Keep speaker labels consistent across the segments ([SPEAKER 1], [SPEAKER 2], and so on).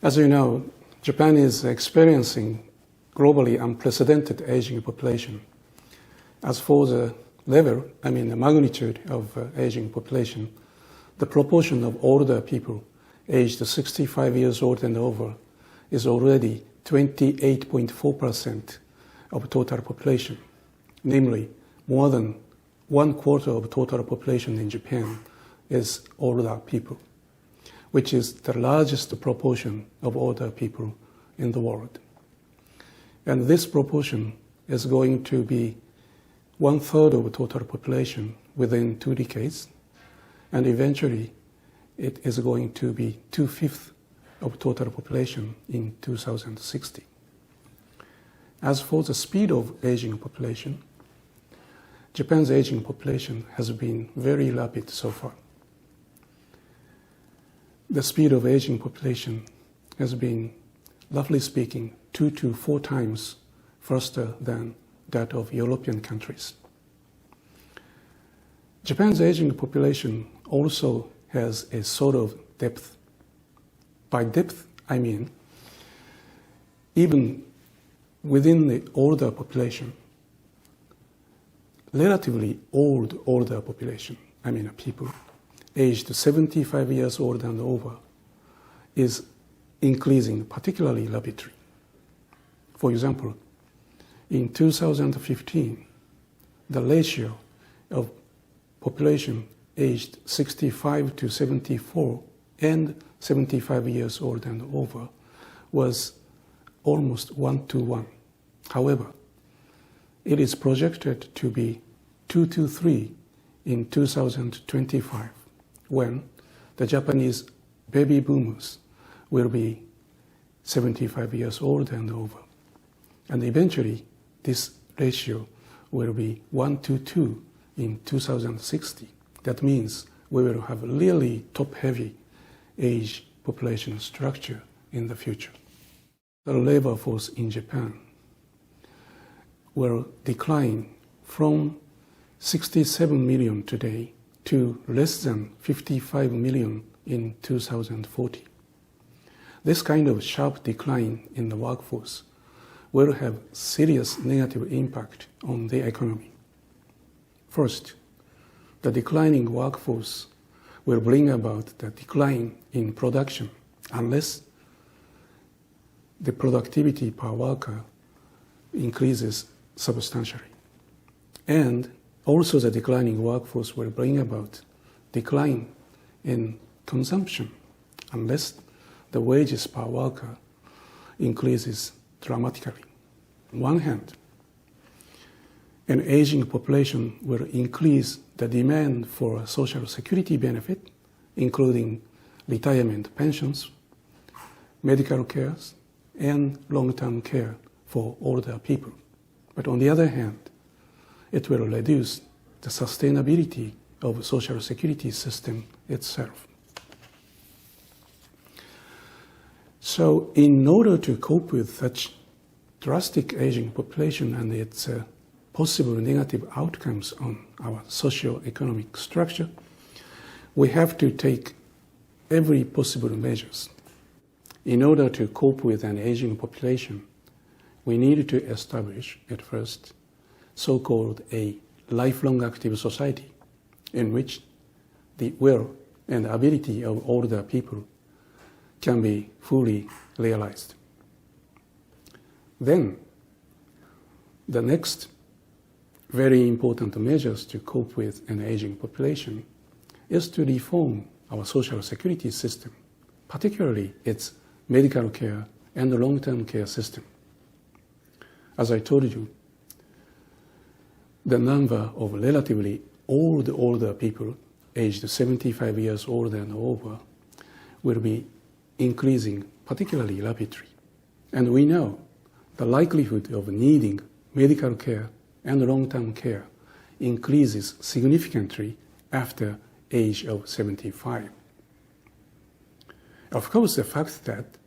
[SPEAKER 1] As you know, Japan is experiencing globally unprecedented aging population. As for the level, the magnitude of aging population, the proportion of older people aged 65 years old and over is already 28.4% of total population. Namely, more than 1/4 of total population in Japan is older people, which is the largest proportion of older people in the world. And this proportion is going to be 1/3 of total population within 2 decades, and eventually it is going to be 2/5 of total population in 2060. As for the speed of aging population, Japan's aging population has been very rapid so far. The speed of aging population has been, roughly speaking, 2 to 4 times faster than that of European countries. Japan's aging population also has a sort of depth. By depth, I mean even within the older population, relatively older population, people aged 75 years old and over, is increasing particularly rapidly. For example, in 2015, the ratio of population aged 65 to 74 and 75 years old and over was almost 1:1. However, it is projected to be 2:3 in 2025, when the Japanese baby boomers will be 75 years old and over. And eventually, this ratio will be 1:2 in 2060. That means we will have a really top-heavy age population structure in the future. The labor force in Japan will decline from 67 million today to less than 55 million in 2040. This kind of sharp decline in the workforce will have serious negative impact on the economy. First, the declining workforce will bring about the decline in production unless the productivity per worker increases substantially. And also the declining workforce will bring about decline in consumption unless the wages per worker increases dramatically. On one hand, an aging population will increase the demand for social security benefit, including retirement pensions, medical care, and long-term care for older people. But on the other hand, it will reduce the sustainability of the social security system itself. So in order to cope with such drastic aging population and its possible negative outcomes on our socio-economic structure, we have to take every possible measures. In order to cope with an aging population, we need to establish at first so-called a lifelong active society in which the will and ability of older people can be fully realized. Then, the next very important measures to cope with an aging population is to reform our social security system, particularly its medical care and long-term care system. As I told you, the number of relatively older people aged 75 years old and over will be increasing particularly rapidly. And we know the likelihood of needing medical care and long-term care increases significantly after age of 75. Of course, the fact that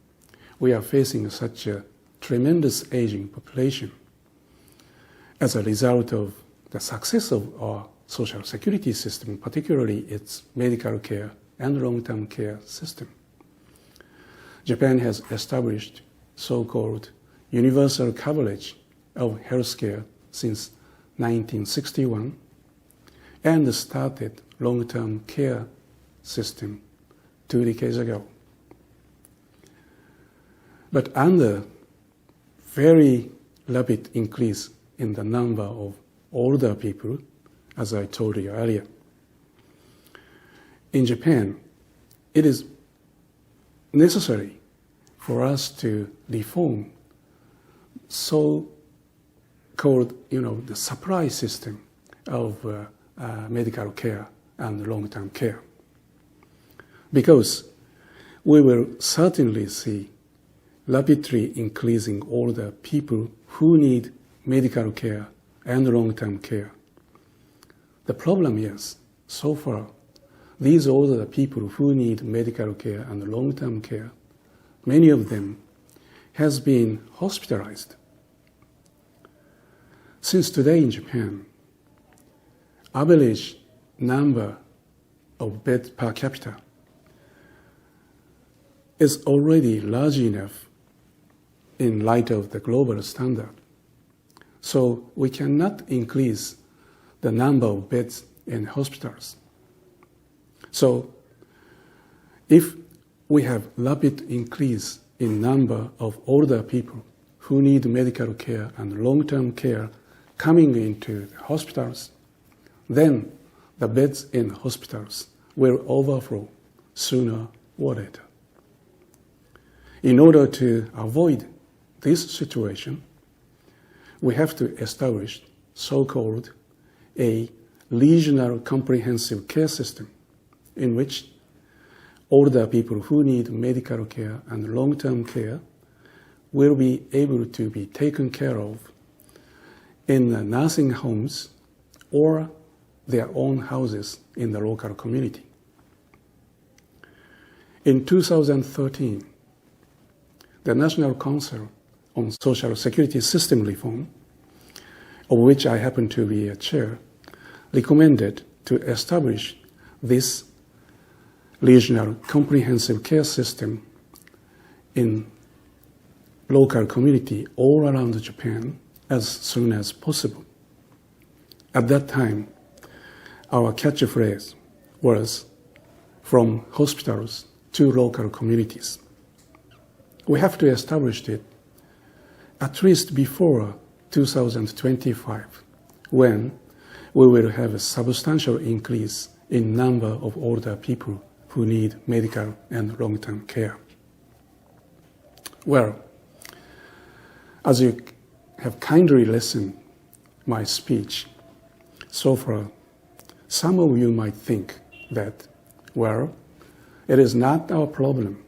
[SPEAKER 1] we are facing such a tremendous aging population as a result of the success of our social security system, particularly its medical care and long-term care system, Japan has established so-called universal coverage of healthcare since 1961 and started long-term care system 2 decades ago. But under very rapid increase in the number of older people, as I told you earlier, in Japan, it is necessary for us to reform so-called, the supply system of medical care and long-term care. Because we will certainly see rapidly increasing older people who need medical care and long-term care. The problem is, so far, these older people who need medical care and long-term care, many of them has been hospitalized. Since today in Japan, average number of beds per capita is already large enough in light of the global standard. So we cannot increase the number of beds in hospitals. So if we have rapid increase in number of older people who need medical care and long-term care coming into the hospitals, then the beds in hospitals will overflow sooner or later. In order to avoid this situation, we have to establish so-called a regional comprehensive care system in which older people who need medical care and long-term care will be able to be taken care of in the nursing homes or their own houses in the local community. In 2013, the National Council on Social Security System Reform, of which I happen to be a chair, recommended to establish this regional comprehensive care system in local community all around Japan as soon as possible. At that time, our catchphrase was from hospitals to local communities. We have to establish it at least before 2025, when we will have a substantial increase in number of older people who need medical and long-term care. Well, as you have kindly listened my speech so far, some of you might think that, well, it is not our problem,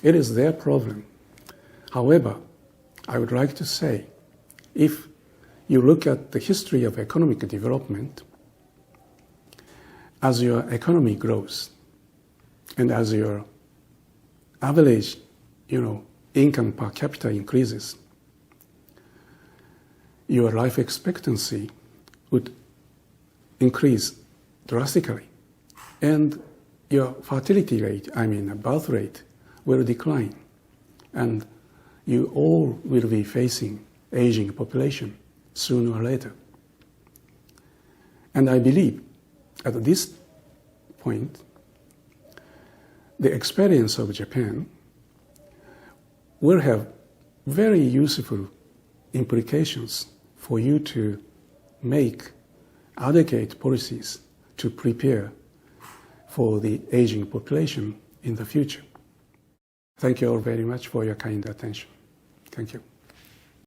[SPEAKER 1] it is their problem. However, I would like to say, if you look at the history of economic development, as your economy grows and as your average, income per capita increases, your life expectancy would increase drastically, and your fertility rate, birth rate, will decline, and you all will be facing aging population sooner or later. And I believe at this point, the experience of Japan will have very useful implications for you to make adequate policies to prepare for the aging population in the future. Thank you all very much for your kind attention. Thank you.